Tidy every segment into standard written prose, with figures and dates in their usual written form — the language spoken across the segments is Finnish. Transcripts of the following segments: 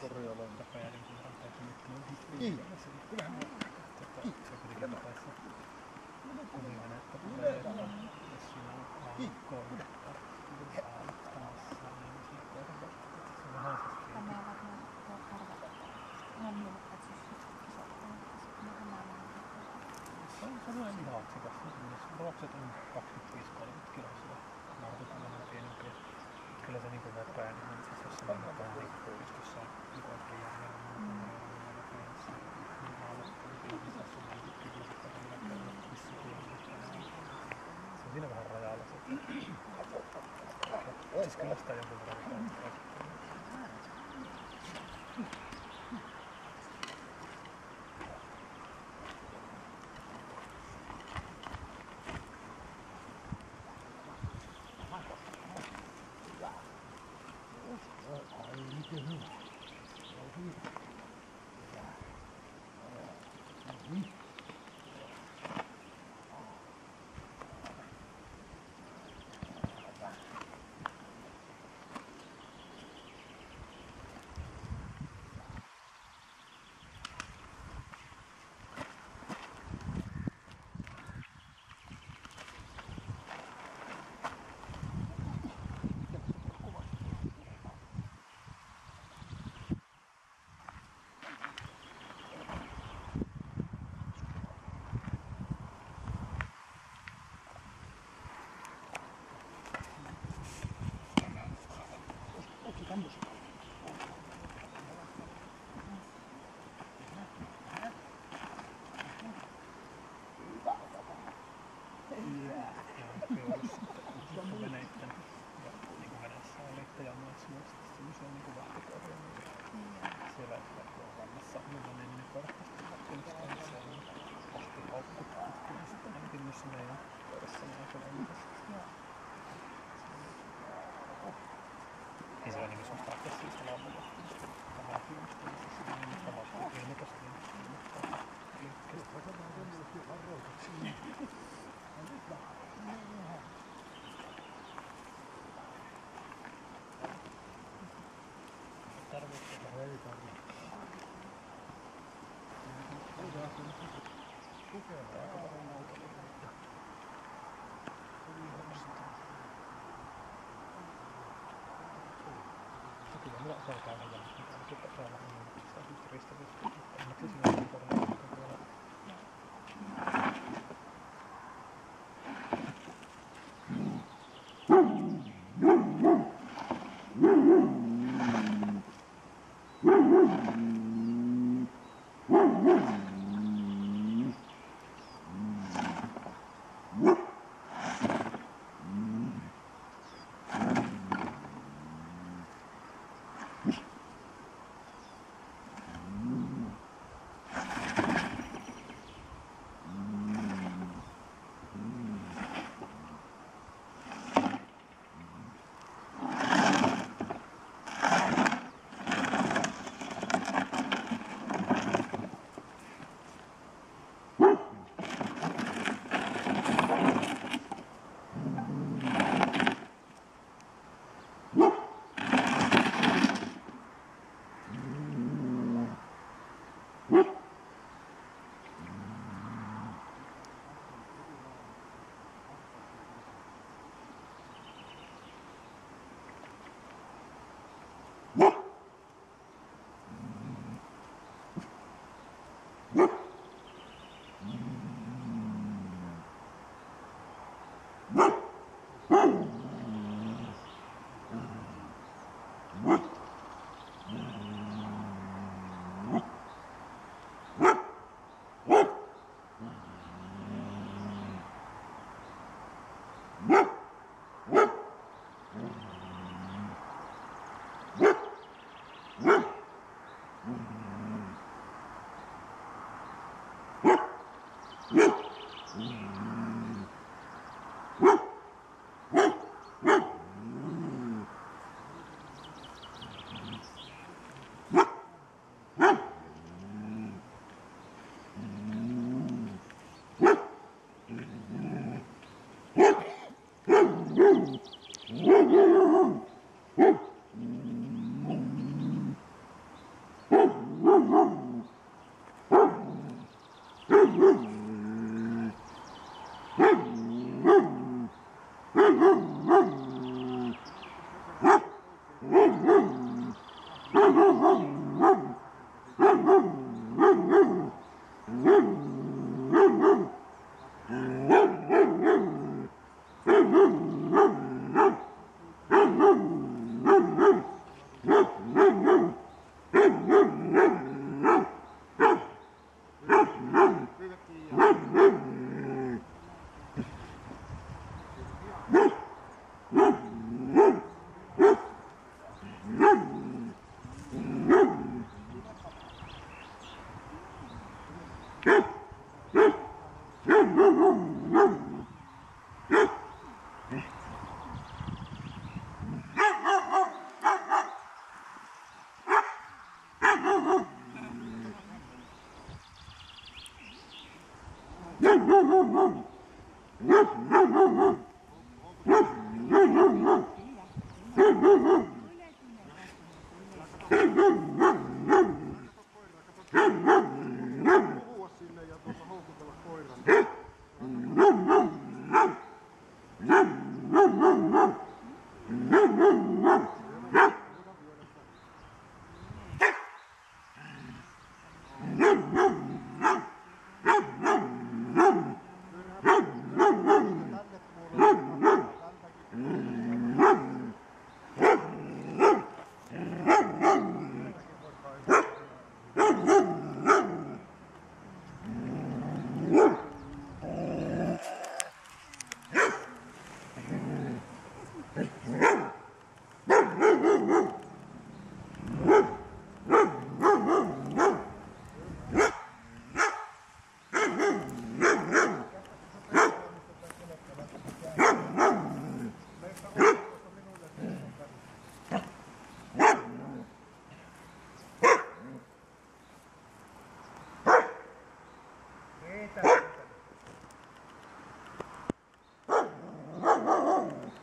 korjolointa päädyin, kun hän täytyy miettimään historiaa. Se kuitenkin tapaisi kuvioina, että tulee, jos siinä on kouluta aloittamassa, niin sitten se on vähän haastasti. Tämä ovat nämä katsis se on sellainen lihaksikas. Ruokset on 25-30 kiloisia. Martut on vähän pienempiä. Kyllä se niin näet päin, niin jos se mennään vähän niin kuin pystyssä niin oikein järjellä, niin se on siinä vähän rajalla se. Siis kyllä sitä jonkun verran ei se ole niin semmoista aggressiivista laumua. Tämä on kiinnostunut. Tämä on ilmikäs kyllä minulla selkää on jännä, mutta täällä on sitä ristävystä. Onneksi siinä on todella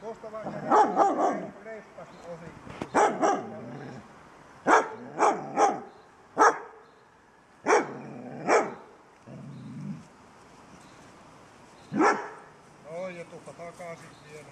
Tuosta vaan reippasi ohi. Noin ja tuppa takaisin vielä.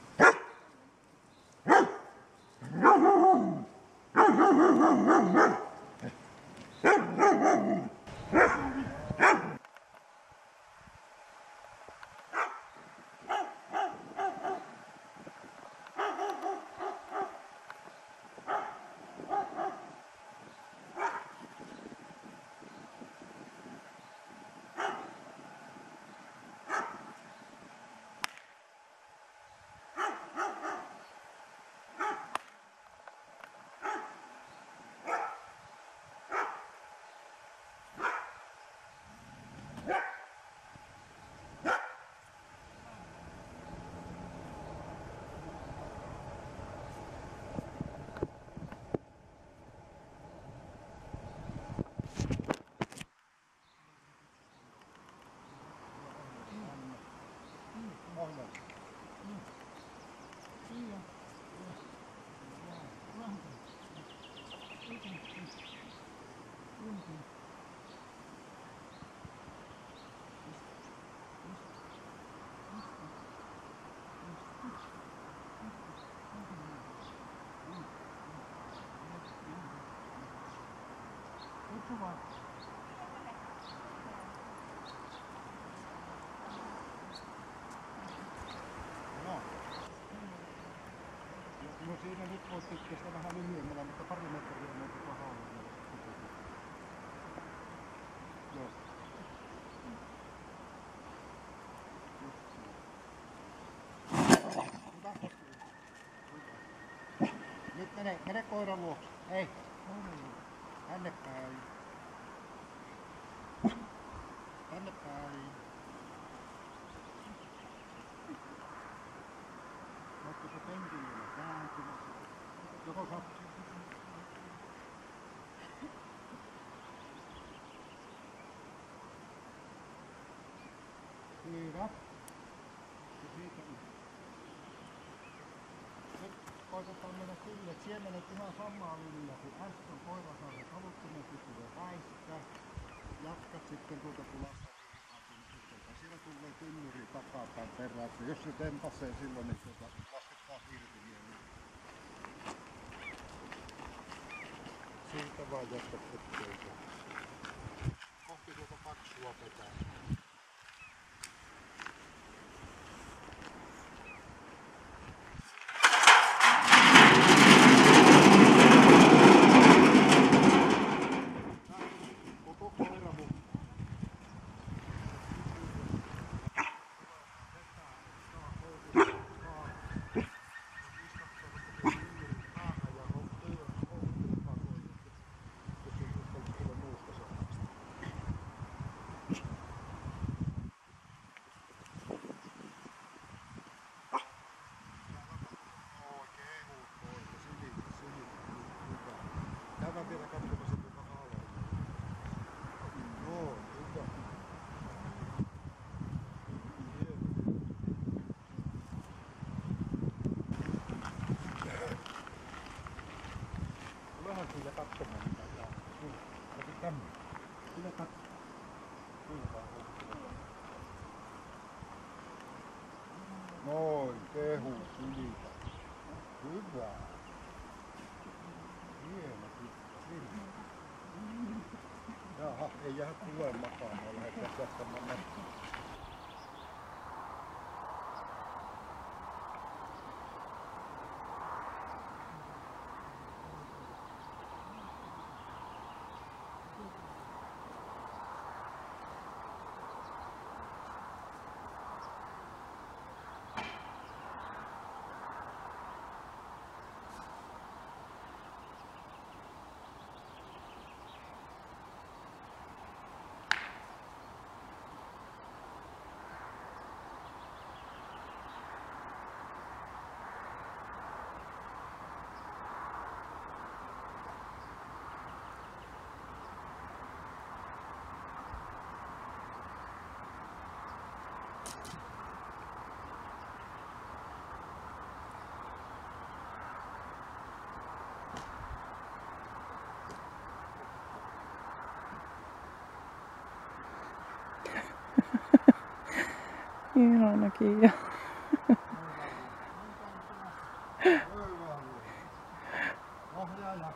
No siinä nyt voit pitkästä vähän lyhyemmällä, mutta pari metriä on aika paha olla. Joo. Hyvä. Nyt mene koiran luokse. Ei. Tänne päin. Tänne päin. Oletko se penkillä kääntymässä? Joko sattuu? Hyvä. Ja siitä nyt koitetaan mennä sille, että siellä menet ihan samaa linjaa kuin äsken Koivasarjan haluttimen pystyä väistää. Jatkat sitten tuota pulasta. Siellä tulee tynnyri takapäin perään. Jos se tempasee silloin, niin laskettaa irti vielä. sitten vaan jatkat eteenpäin. Kohti tuota paksua petää. Käydään vielä katsomassa tuota alaa. Joo, hyvä. Vähän kyllä katsomaan mitä tää on. Ota tämmönen. Kyllä katso. Kuinka on. Noin, kehu ylitä. Hyvä. Hieno tyttö. Jaha, ei jää tulee makaamaan. Lähdetään jatkamaan matkaa. Ihana Kiia. Ohjaaja.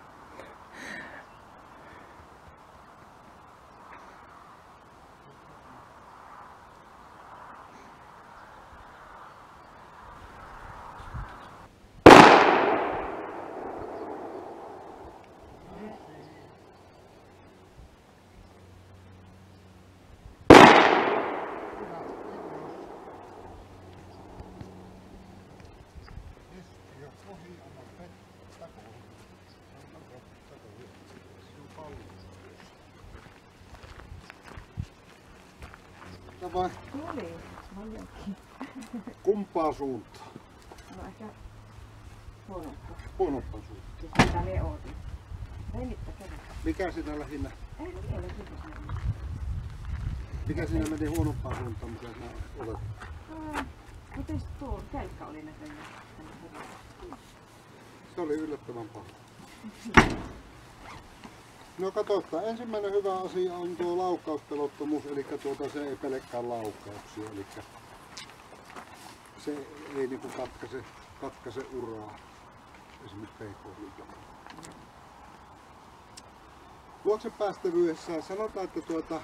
Vai Tuli. Valjakin. kumpaa suuntaan? No ehkä huonompaa. Huonompaan suuntaan. Siis mitä me ootin. Ei mitään kerran. Mikä siinä lähinnä? Ei vielä sitä. Mikä siinä meni huonompaan suuntaan, mitä sinä olet? Miten tuo kelkka oli näköjään? Se oli yllättävän paha. No katsotaan, ensimmäinen hyvä asia on tuo laukauspelottomuus, eli se ei pelkkää laukauksia, eli se ei niinku katkaise uraa, esimerkiksi pk-liikkeellä. Luoksen päästävyydessä sanotaan, että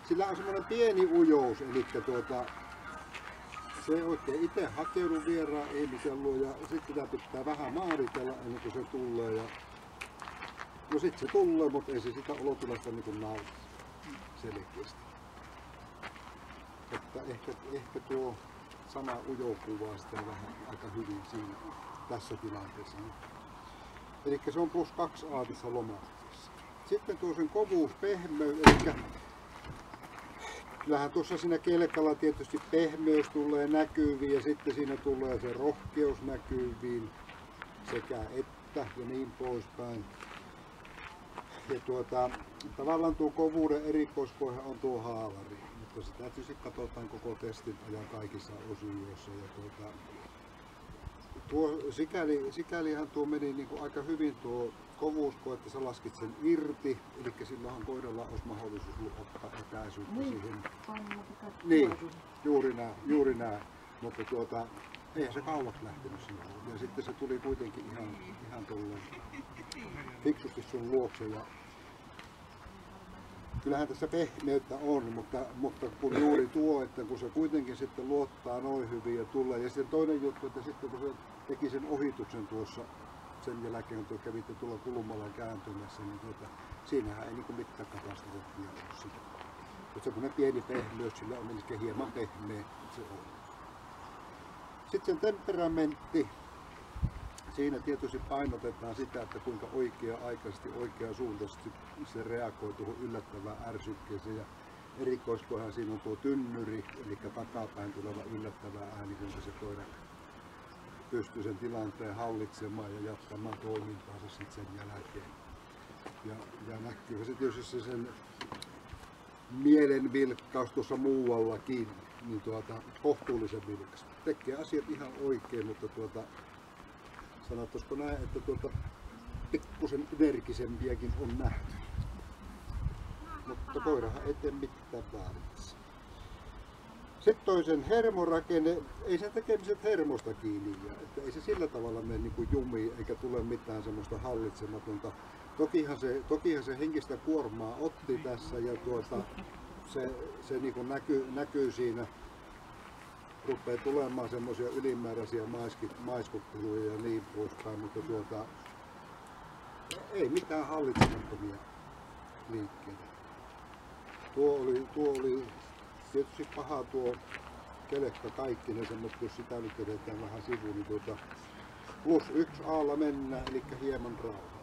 sillä on semmoinen pieni ujous, eli se ei oikein itse hakeudu vieraan ihmisen luo ja sitten sitä pitää vähän maaritella ennen kuin se tulee. Ja no sit se tulee, mutta ei se sitä olotilasta niin nauti selkeästi. Että ehkä tuo sama ujo kuvaa sitä vähän aika hyvin siinä tässä tilanteessa. Eli se on +2 aatissa lomautuksessa. Sitten tuo sen kovuus, pehmeys, eli kyllähän tuossa siinä kelkalla tietysti pehmeys tulee näkyviin ja sitten siinä tulee se rohkeus näkyviin sekä että ja niin poispäin. Ja tavallaan tuo kovuuden erikoiskohde on tuo haalari, mutta sitä tietysti katsotaan koko testin ajan kaikissa osioissa. Ja sikälihän tuo meni niin kuin aika hyvin tuo kovuuskoe, että sä laskit sen irti, eli silloinhan koiralla olisi mahdollisuus ottaa etäisyyttä siihen. Niin, juuri näin. Mutta eihän se kauaksi lähtenyt sinne. Ja sitten se tuli kuitenkin ihan tolleen fiksusti sun luokse. Ja kyllähän tässä pehmeyttä on, mutta kun juuri tuo, että kun se kuitenkin sitten luottaa noin hyvin ja tulee. Ja sitten toinen juttu, että sitten kun se teki sen ohituksen tuossa sen jälkeen, kun kävitte tuolla kulmalla kääntymässä, niin siinähän ei niinku mitään katastrofia ole sitä. Mutta semmoinen pieni pehmeys, sillä on eli hieman pehmeä se on. Sitten sen temperamentti. Siinä tietysti painotetaan sitä, että kuinka oikea-aikaisesti, oikeasuuntaisesti se reagoi tuohon yllättävään ärsykkeeseen. Ja erikoiskohan siinä on tuo tynnyri, eli takapäin tuleva yllättävä ääni, kuinka se koira pystyy sen tilanteen hallitsemaan ja jatkamaan toimintaansa sitten sen jälkeen. Ja näkyy se tietysti sen mielen vilkkaus tuossa muuallakin, niin kohtuullisen vilkas. Tekee asiat ihan oikein, mutta sanottaisiko näin, että pikkusen energisempiäkin on nähty. Mutta koirahan ei tee mitään väärintä. Sitten toisen hermorakenne, ei sen tekemiset hermosta kiinni jää. Että ei se sillä tavalla mene niin kuin jumiin eikä tule mitään semmoista hallitsematonta. Tokihan se henkistä kuormaa otti tässä ja se niin kuin näkyy siinä. Rupeaa tulemaan semmoisia ylimääräisiä maiskutteluja ja niin poispäin, mutta ei mitään hallitsemattomia liikkeitä. Tuo oli tietysti paha tuo kelekka kaikkinensa, mutta jos sitä nyt edetään vähän sivuun, niin +1 aalla mennään, eli hieman rauhaa.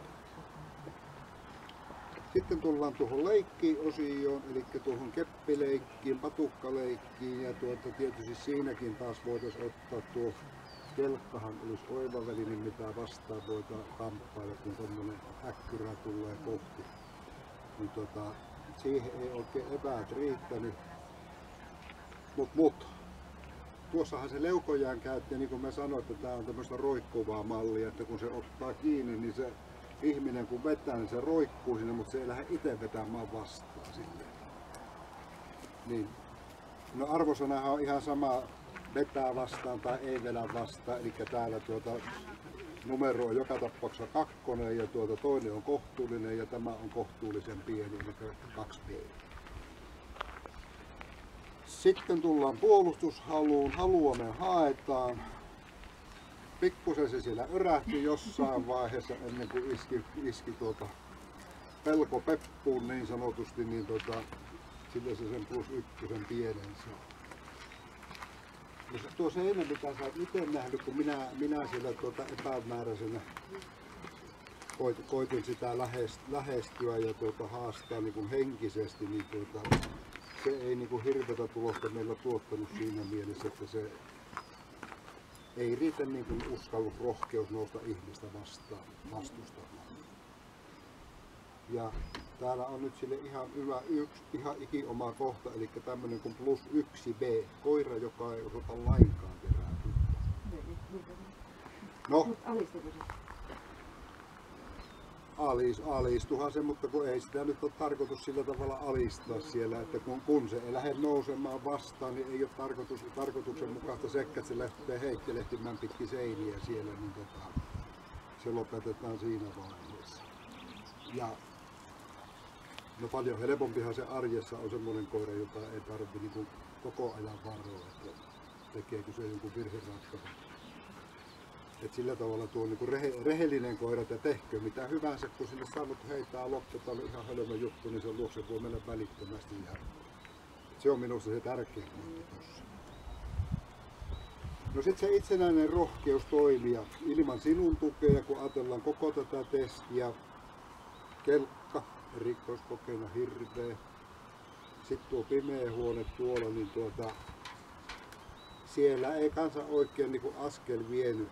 Sitten tullaan tuohon leikkiosioon, eli tuohon keppileikkiin, patukkaleikkiin ja tietysti siinäkin taas voitaisiin ottaa tuo kelkkahan olisi oiva väline, mitä vastaan voidaan kamppailla, kun tommonen äkkyrä tulee kohti. Niin siihen ei oikein eväät riittänyt. Mut tuossahan se leukojään käytti, niin kuin mä sanoin, että tää on tämmöistä roikkuvaa mallia, että kun se ottaa kiinni, niin se ihminen kun vetää, niin se roikkuu sinne, mutta se ei lähde itse vetämään vastaan silleen. Niin. No arvosanahan on ihan sama vetää vastaan tai ei vedä vastaan, eli täällä numero on joka tapauksessa 2 ja toinen on kohtuullinen ja tämä on kohtuullisen pieni, eli 2B. Sitten tullaan puolustushaluun, halua me haetaan. Pikkusen se siellä örähti jossain vaiheessa ennen kuin iski pelko peppuun niin sanotusti, niin sillä se sen +1 pienen saa. No tuo seinä, mitä sä oot itse nähnyt, kun minä siellä epämääräisenä koitin sitä lähestyä ja haastaa niin kuin henkisesti, niin se ei niin kuin hirveätä tulosta meillä tuottanut siinä mielessä, että se ei riitä niin kuin uskallus, rohkeus nousta ihmistä vastaan, vastustamaan. Ja täällä on nyt sille ihan hyvä ihan ikioma kohta, eli tämmönen kuin +1B, koira, joka ei osata lainkaan perääntyä. No, alistuhan se, mutta kun ei sitä nyt ole tarkoitus sillä tavalla alistaa siellä, että kun se ei lähde nousemaan vastaan, niin ei ole tarkoituksenmukaista sekkä, että se lähtee heittelehtimään pitkin seiniä siellä, niin se lopetetaan siinä vaiheessa. Ja no paljon helpompihan se arjessa on semmoinen koira, jota ei tarvitse niin koko ajan varoa, että tekeekö se jonkun virheratkaisun. Et sillä tavalla tuo niin rehellinen koira, että tehkö mitä hyvänsä, kun sinne saanut heitää loppu, tämä oli ihan hölmö juttu, niin sen luokse voi mennä välittömästi. Ja se on minusta se tärkein pointti tuossa. No sitten se itsenäinen rohkeus toimia ilman sinun tukea, kun ajatellaan koko tätä testiä. Kelkka, erikoiskokeena hirveä. Sitten tuo pimeä huone tuolla, niin siellä ei kansa oikein niin askel vienyt.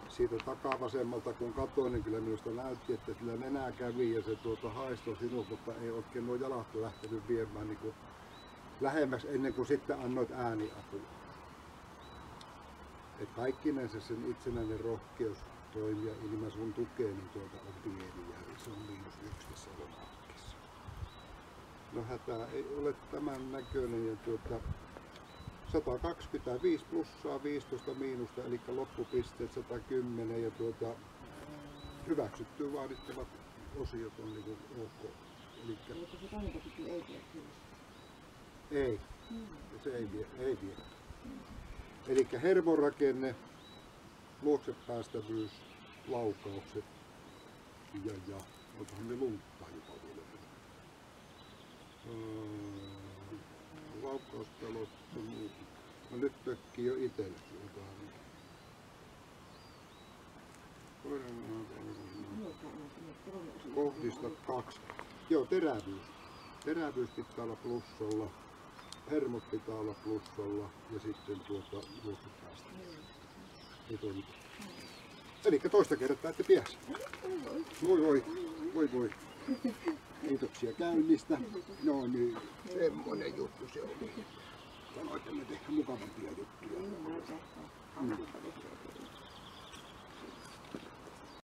Siitä takavasemmalta kun katsoin, niin kyllä minusta näytti, että sillä nenää kävi ja se haistoi sinut, mutta ei oikein nuo jalat lähtenyt viemään niin lähemmäksi ennen kuin sitten annoit ääniapua. Et kaikkinensa sen itsenäinen rohkeus toimia ilman sun tukea, niin on pieni ja se on -1 tässä lomakkeessa. No hätää ei ole tämän näköinen ja 125 plussaa, 15 miinusta, eli loppupisteet 110 ja hyväksyttyä vaadittavat osiot on niin ok. Elikkä Eikö se toimintakyky ei vie kyllä? ei, se ei vie. Elikkä hermorakenne, luoksepäästävyys, laukaukset ja onkohan ne lunttaa jopa vielä. Laukkauspelot ja muut. No nyt tökkii jo itselläkin jotain. Kohdista 2. Joo, terävyys. Terävyys pitää olla plussalla. Hermot pitää olla plussalla ja sitten luoksepäästä. Eli toista kertaa ette pääse. Voi. Kiitoksia käynnistä. No niin, semmonen juttu se oli. Sanoit, että me tehdään mukavampia juttuja.